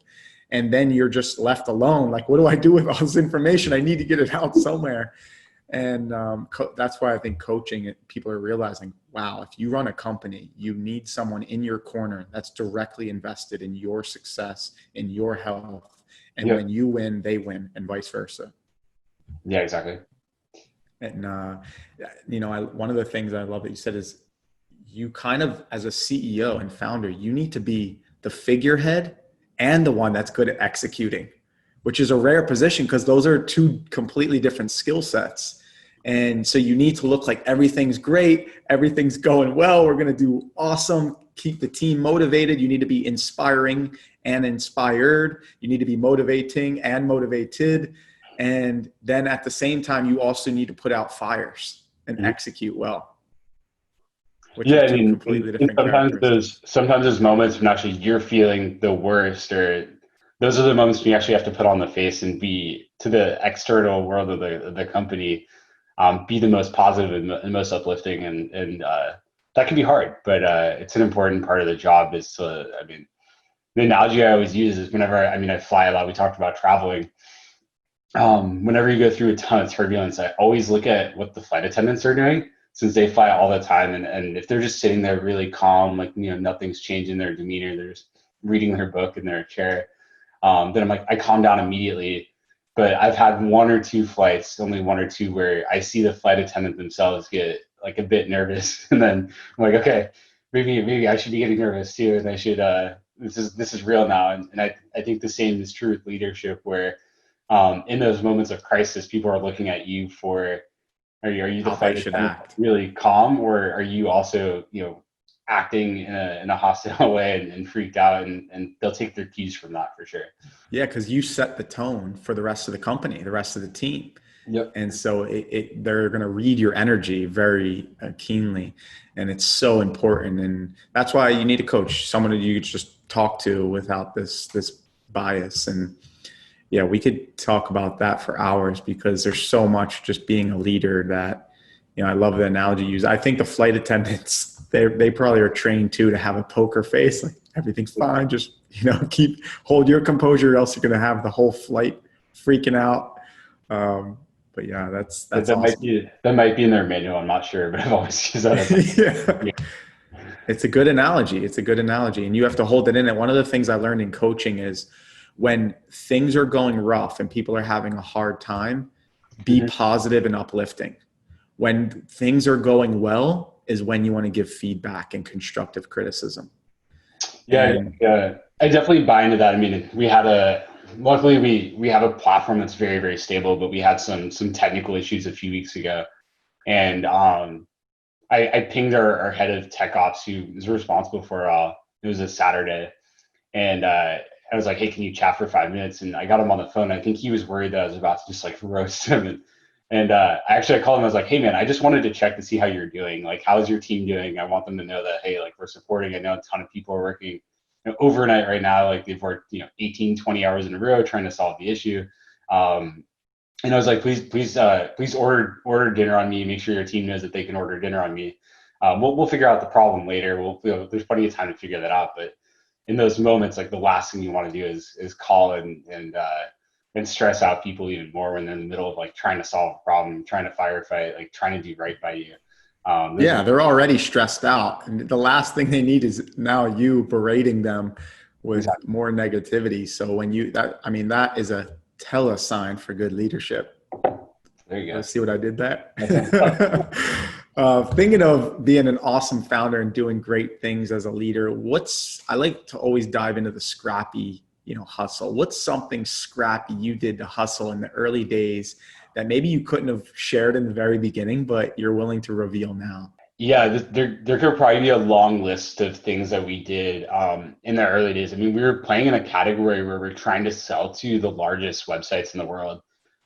And then you're just left alone. Like, what do I do with all this information? I need to get it out somewhere. And that's why I think coaching, people are realizing, wow, if you run a company, you need someone in your corner that's directly invested in your success, in your health. And Yeah. when you win, they win, and vice versa. Yeah, exactly. And, one of the things I love that you said is you kind of, as a CEO and founder, you need to be the figurehead and the one that's good at executing, which is a rare position because those are two completely different skill sets. And so you need to look like everything's great, everything's going well, we're going to do awesome, keep the team motivated. You need to be inspiring and inspired. You need to be motivating and motivated. And then at the same time, you also need to put out fires and execute well, which Yeah, are I two mean, completely and different characteristics. sometimes those moments when actually you're feeling the worst, or those are the moments when you actually have to put on the face and be to the external world of the company, be the most positive and most uplifting, and that can be hard, but it's an important part of the job. Is to, I mean, the analogy I always use is whenever I fly a lot. We talked about traveling. Whenever you go through a ton of turbulence, I always look at what the flight attendants are doing since they fly all the time. And if they're just sitting there really calm, like, nothing's changing their demeanor, they're just reading their book in their chair, then I'm like, I calm down immediately. But I've had one or two flights, only one or two, where I see the flight attendant themselves get like a bit nervous. And then I'm like, okay, maybe I should be getting nervous too. And I should, this is real now. And I think the same is true with leadership, where in those moments of crisis, people are looking at you for, are you the How they flight should attendant act. really calm, or are you also, acting in a hostile way and freaked out, and they'll take their cues from that for sure. Yeah, because you set the tone for the rest of the company, the rest of the team. Yep. And so they're going to read your energy very keenly. And it's so important. And that's why you need a coach, someone that you just talk to without this bias. And yeah, we could talk about that for hours because there's so much just being a leader that, I love the analogy you use. I think the flight attendants, they probably are trained too to have a poker face, like everything's fine. Just, hold your composure, or else you're going to have the whole flight freaking out. But yeah, that's That might awesome. be in their manual. I'm not sure, but I've always used that as Yeah. yeah. It's a good analogy. It's a good analogy. And you have to hold it in. And one of the things I learned in coaching is when things are going rough and people are having a hard time, be Mhm. positive and uplifting. When things are going well is when you want to give feedback and constructive criticism. Yeah, And yeah. I definitely buy into that. I mean, luckily we have a platform that's very, very stable, but we had some technical issues a few weeks ago. And I pinged our head of tech ops, who is responsible for it was a Saturday, and I was like, hey, can you chat for 5 minutes? And I got him on the phone. I think he was worried that I was about to just like roast him. And I called him. I was like, hey, man, I just wanted to check to see how you're doing. Like, how's your team doing? I want them to know that, hey, like, we're supporting. I know a ton of people are working overnight right now. Like, they've worked 18, 20 hours in a row trying to solve the issue. And I was like, please order dinner on me. Make sure your team knows that they can order dinner on me. We'll figure out the problem later. There's plenty of time to figure that out. But in those moments, like, the last thing you want to do is call and stress out people even more when they're in the middle of like trying to solve a problem, trying to firefight, like trying to do right by you. Those yeah, are they're already stressed out. And the last thing they need is now you berating them with exactly. more negativity. So that is a sign for good leadership. There you go. Let's see what I did there. That's tough. Thinking of being an awesome founder and doing great things as a leader, I like to always dive into the scrappy, hustle. What's something scrappy you did to hustle in the early days that maybe you couldn't have shared in the very beginning, but you're willing to reveal now? Yeah, there could probably be a long list of things that we did in the early days. I mean, we were playing in a category where we're trying to sell to the largest websites in the world.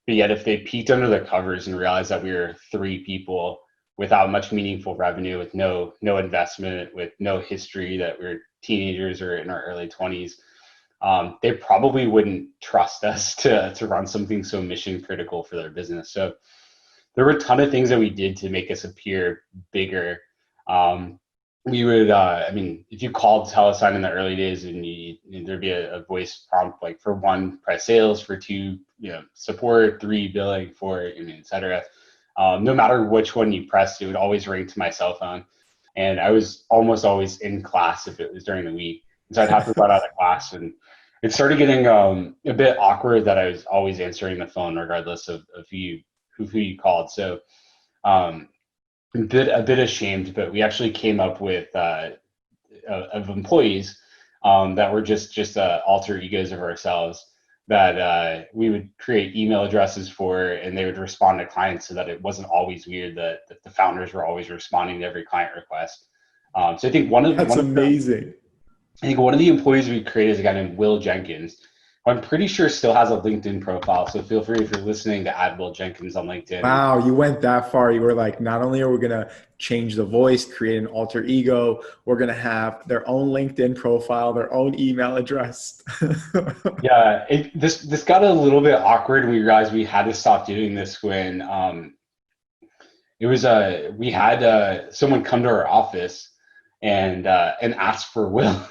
But yet, if they peeked under the covers and realized that we were three people without much meaningful revenue, with no investment, with no history, that we're teenagers or in our early 20s, they probably wouldn't trust us to run something so mission critical for their business. So there were a ton of things that we did to make us appear bigger. We would, if you called TeleSign in the early days, and there'd be a voice prompt, like, for one, press sales; for two, support; three, billing; four, et cetera. No matter which one you pressed, it would always ring to my cell phone. And I was almost always in class if it was during the week. So I'd have to run out of class, and it started getting a bit awkward that I was always answering the phone regardless of who you called. So a bit ashamed, but we actually came up with of employees that were just alter egos of ourselves that we would create email addresses for, and they would respond to clients so that it wasn't always weird that the founders were always responding to every client request. So I think That's amazing. one of the employees we created is a guy named Will Jenkins. I'm pretty sure still has a LinkedIn profile. So feel free if you're listening to add Will Jenkins on LinkedIn. Wow, you went that far. You were like, not only are we going to change the voice, create an alter ego, we're going to have their own LinkedIn profile, their own email address. Yeah, this got a little bit awkward. We realized we had to stop doing this when it was we had someone come to our office and ask for Will.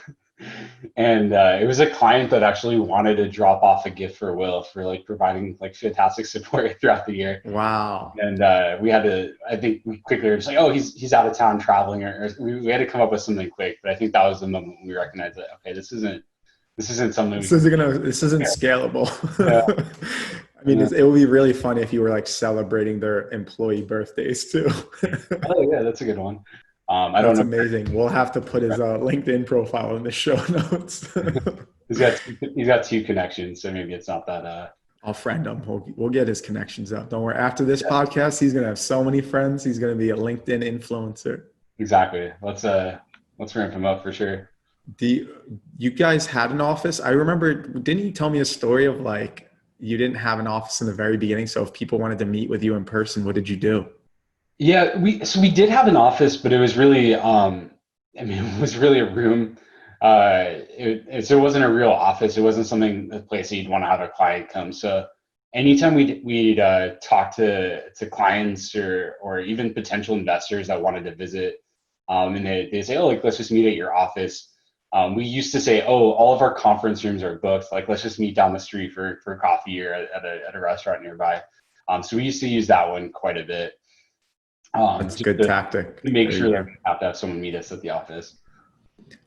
And it was a client that actually wanted to drop off a gift for Will for like providing like fantastic support throughout the year. Wow. And we had to, I think we quickly were just like, oh, he's out of town traveling, or we had to come up with something quick. But I think that was the moment we recognized that, okay, this isn't something This isn't scalable. Yeah. I mean, it would be really funny if you were like celebrating their employee birthdays too. Oh yeah, that's a good one. I That's don't know. amazing. We'll have to put his LinkedIn profile in the show notes. He's got two connections, so maybe it's not that. I'll friend him. We'll get his connections up. Don't worry. After this podcast, he's gonna have so many friends. He's gonna be a LinkedIn influencer. Exactly. Let's ramp him up for sure. You guys had an office? I remember. Didn't you tell me a story of like you didn't have an office in the very beginning? So if people wanted to meet with you in person, what did you do? Yeah, we did have an office, but it was really it was really a room. So it wasn't a real office. It wasn't a place that you'd want to have a client come. So anytime we'd talk to clients or even potential investors that wanted to visit, and they say, oh, like let's just meet at your office. We used to say, oh, all of our conference rooms are booked. Like let's just meet down the street for coffee or at a restaurant nearby. So we used to use that one quite a bit. That's a good tactic. To make sure that we have to have someone meet us at the office.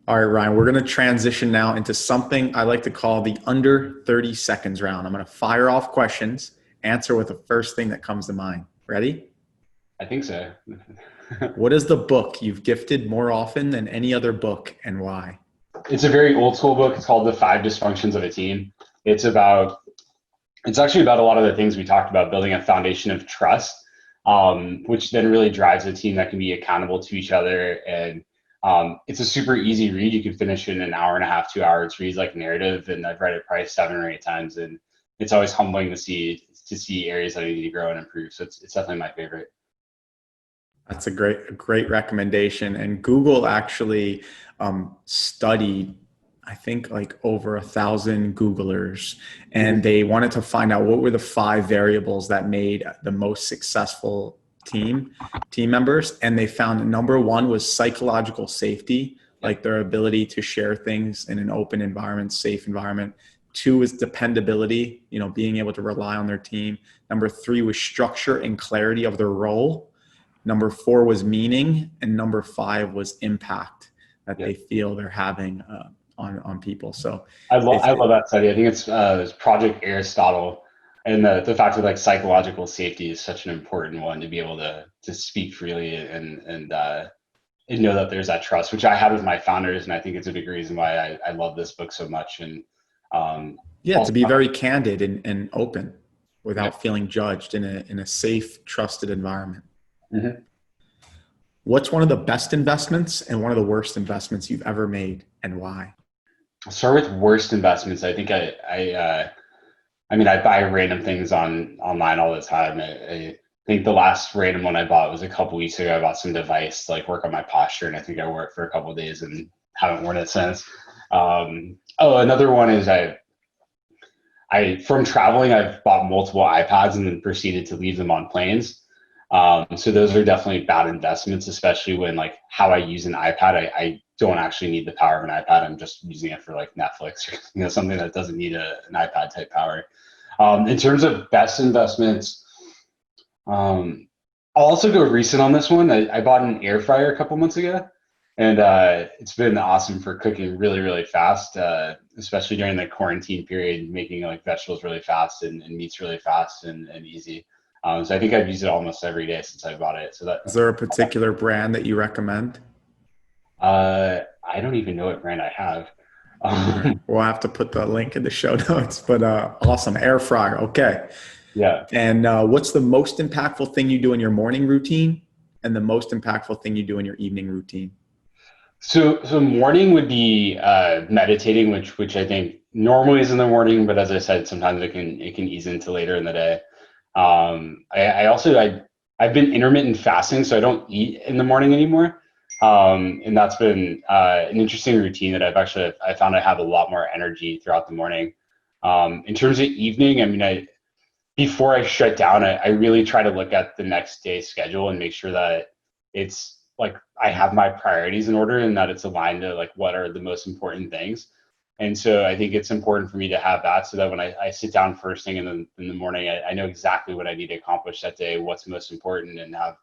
All right, Ryan, we're going to transition now into something I like to call the under 30 seconds round. I'm going to fire off questions, answer with the first thing that comes to mind. Ready? I think so. What is the book you've gifted more often than any other book, and why? It's a very old school book. It's called The 5 Dysfunctions of a Team. It's actually about a lot of the things we talked about, building a foundation of trust, which then really drives a team that can be accountable to each other. And it's a super easy read. You can finish in an hour and a half, 2 hours. It reads like narrative, and I've read it probably 7 or 8 times. And it's always humbling to see areas that I need to grow and improve. So it's definitely my favorite. That's a great recommendation. And Google actually studied, I think, like over 1,000 Googlers, and they wanted to find out what were the 5 variables that made the most successful team members. And they found number 1 was psychological safety, like their ability to share things in an open environment, safe environment. 2 is dependability, being able to rely on their team. Number 3 was structure and clarity of their role. Number 4 was meaning, and number 5 was impact that they feel they're having on people. So I love that study. I think it's Project Aristotle, and the fact that like psychological safety is such an important one to be able to speak freely and know that there's that trust, which I had with my founders, and I think it's a big reason why I love this book so much. And to be very candid and open without feeling judged in a safe, trusted environment. Mm-hmm. What's one of the best investments and one of the worst investments you've ever made, and why? I'll start with worst investments. I think I buy random things online all the time. I think the last random one I bought was a couple weeks ago. I bought some device to like work on my posture, and I think I wore it for a couple of days and haven't worn it since. Another one is from traveling, I've bought multiple iPads and then proceeded to leave them on planes. So those are definitely bad investments, especially when like how I use an iPad. I don't actually need the power of an iPad. I'm just using it for like Netflix or something that doesn't need an iPad type power. In terms of best investments, I'll also go recent on this one. I bought an air fryer a couple months ago, and it's been awesome for cooking really, really fast, especially during the quarantine period, making like vegetables really fast and meats really fast and easy. So I think I've used it almost every day since I bought it. So that, Is there a particular brand that you recommend? I don't even know what brand I have. All right. We'll have to put the link in the show notes, but awesome. Air fryer. Okay. Yeah. And what's the most impactful thing you do in your morning routine and the most impactful thing you do in your evening routine? So morning would be meditating, which I think normally is in the morning, but as I said, sometimes it can ease into later in the day. I also I've been intermittent fasting, so I don't eat in the morning anymore. And that's been an interesting routine that I found I have a lot more energy throughout the morning. In terms of evening, I mean, before I shut down, I really try to look at the next day's schedule and make sure that it's like I have my priorities in order and that it's aligned to like what are the most important things. And so I think it's important for me to have that so that when I sit down first thing in the morning, I know exactly what I need to accomplish that day, what's most important, and have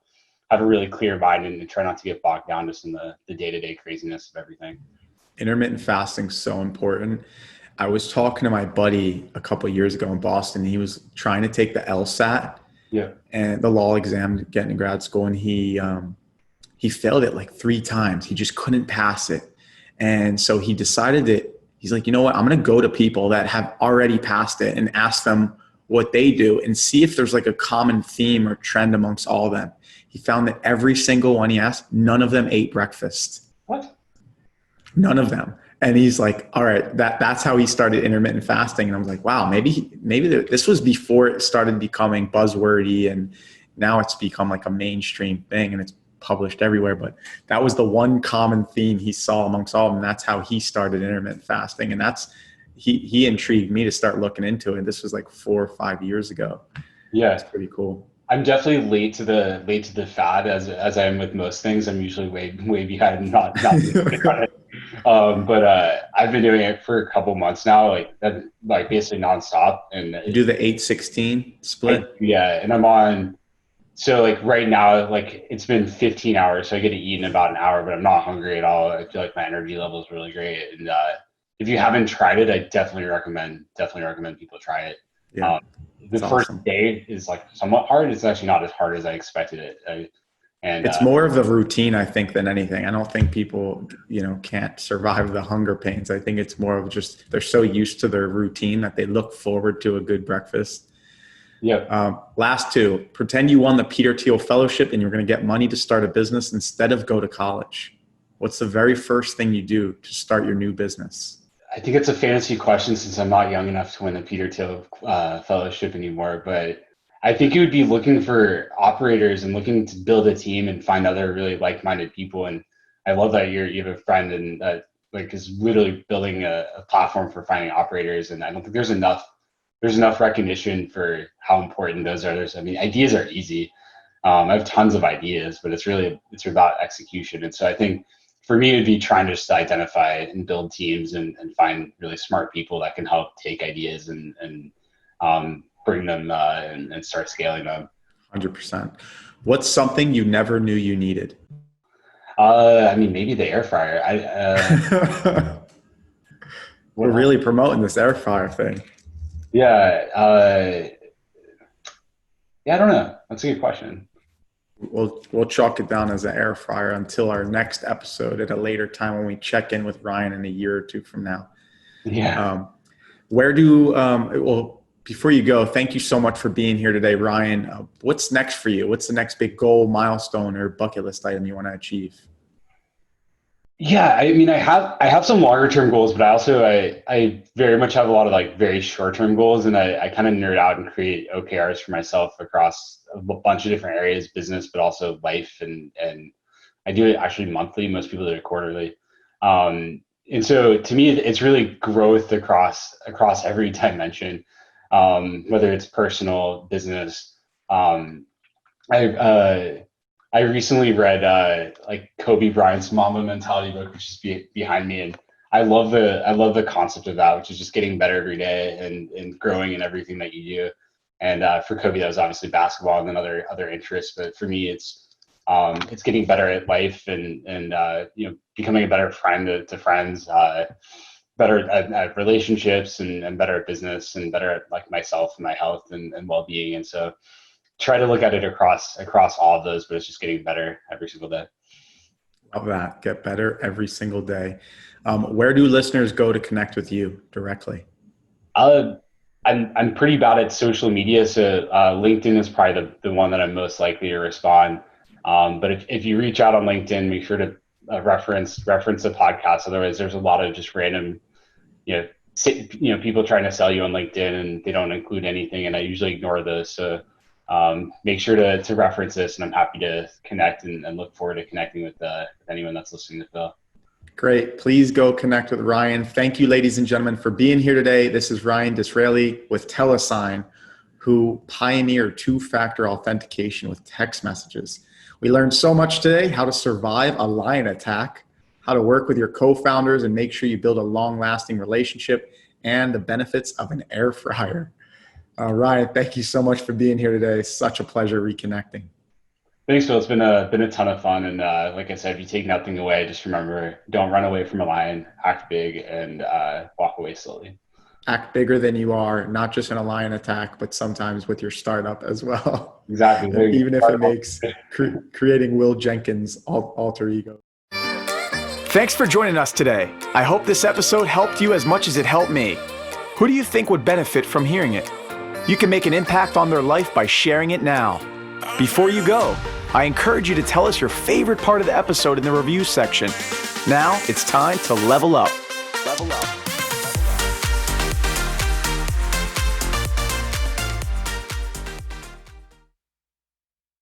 a really clear mind and try not to get bogged down just in the day-to-day craziness of everything. Intermittent fasting is so important. I was talking to my buddy a couple of years ago in Boston. He was trying to take the LSAT Yeah. and the law exam to get into grad school, and he failed it like 3 times. He just couldn't pass it. And so he decided that he's like, you know what? I'm going to go to people that have already passed it and ask them what they do and see if there's like a common theme or trend amongst all of them. He found that every single one he asked, none of them ate breakfast. What? None of them. And he's like, all right, that's how he started intermittent fasting. And I was like, wow, maybe this was before it started becoming buzzwordy, and now it's become like a mainstream thing and it's published everywhere. But that was the one common theme he saw amongst all of them. That's how he started intermittent fasting. And he intrigued me to start looking into it. This was like 4 or 5 years ago. Yeah. It's pretty cool. I'm definitely late to the fad as I am with most things. I'm usually way behind, not on it. But I've been doing it for a couple months now, like basically nonstop. And You do the 8-16 split? yeah, and I'm on. So like right now, like it's been 15 hours, so I get to eat in about an hour, but I'm not hungry at all. I feel like my energy level is really great. And if you haven't tried it, I definitely recommend people try it. Yeah. The It's first awesome. day is like somewhat hard. It's actually not as hard as I expected it. And It's more of the routine, I think, than anything. I don't think people, can't survive the hunger pains. I think it's more of just they're so used to their routine that they look forward to a good breakfast. yeah, Last two, pretend you won the Peter Thiel Fellowship and you're going to get money to start a business instead of go to college. What's the very first thing you do to start your new business? I think it's a fantasy question since I'm not young enough to win the Peter Thiel Fellowship anymore. But I think it would be looking for operators and looking to build a team and find other really like-minded people. And I love that you have a friend and like is literally building a platform for finding operators. And I don't think there's enough recognition for how important those are. I mean, ideas are easy. I have tons of ideas, but it's about execution. And so I think for me, it'd be trying to just identify and build teams and find really smart people that can help take ideas and bring them and start scaling them. 100%. What's something you never knew you needed? I mean, maybe the air fryer. We're really promoting this air fryer thing. Yeah. Yeah, I don't know. That's a good question. We'll chalk it down as an air fryer until our next episode at a later time when we check in with Ryan in a year or two from now. Yeah. Before you go, thank you so much for being here today, Ryan. What's next for you? What's the next big goal, milestone, or bucket list item you want to achieve? Yeah, I mean, I have some longer term goals, but I very much have a lot of like very short term goals, and I kind of nerd out and create OKRs for myself across a bunch of different areas, business, but also life, and I do it actually monthly. Most people do it quarterly, and so to me, it's really growth across every dimension, whether it's personal, business. I I recently read like Kobe Bryant's Mamba Mentality book, which is behind me, and I love the concept of that, which is just getting better every day and growing in everything that you do. And for Kobe, that was obviously basketball and then other interests. But for me, it's getting better at life and becoming a better friend to friends, better at relationships and better at business and better at like myself and my health and well being. And so try to look at it across all of those, but it's just getting better every single day. Love that. Get better every single day. Where do listeners go to connect with you directly? I'm pretty bad at social media, so LinkedIn is probably the one that I'm most likely to respond. But if you reach out on LinkedIn, make sure to reference the podcast. Otherwise, there's a lot of just random, people trying to sell you on LinkedIn and they don't include anything, and I usually ignore those. So make sure to reference this, and I'm happy to connect and look forward to connecting with anyone that's listening to Phil. Great. Please go connect with Ryan. Thank you, ladies and gentlemen, for being here today. This is Ryan Disraeli with TeleSign, who pioneered two-factor authentication with text messages. We learned so much today: how to survive a lion attack, how to work with your co-founders and make sure you build a long-lasting relationship, and the benefits of an air fryer. Ryan, thank you so much for being here today. Such a pleasure reconnecting. Thanks, Phil. It's been a ton of fun. And like I said, if you take nothing away, just remember, don't run away from a lion, act big, and walk away slowly. Act bigger than you are, not just in a lion attack, but sometimes with your startup as well. Exactly. Even if it makes creating Will Jenkins alter ego. Thanks for joining us today. I hope this episode helped you as much as it helped me. Who do you think would benefit from hearing it? You can make an impact on their life by sharing it now. Before you go, I encourage you to tell us your favorite part of the episode in the review section. Now it's time to level up. Level up.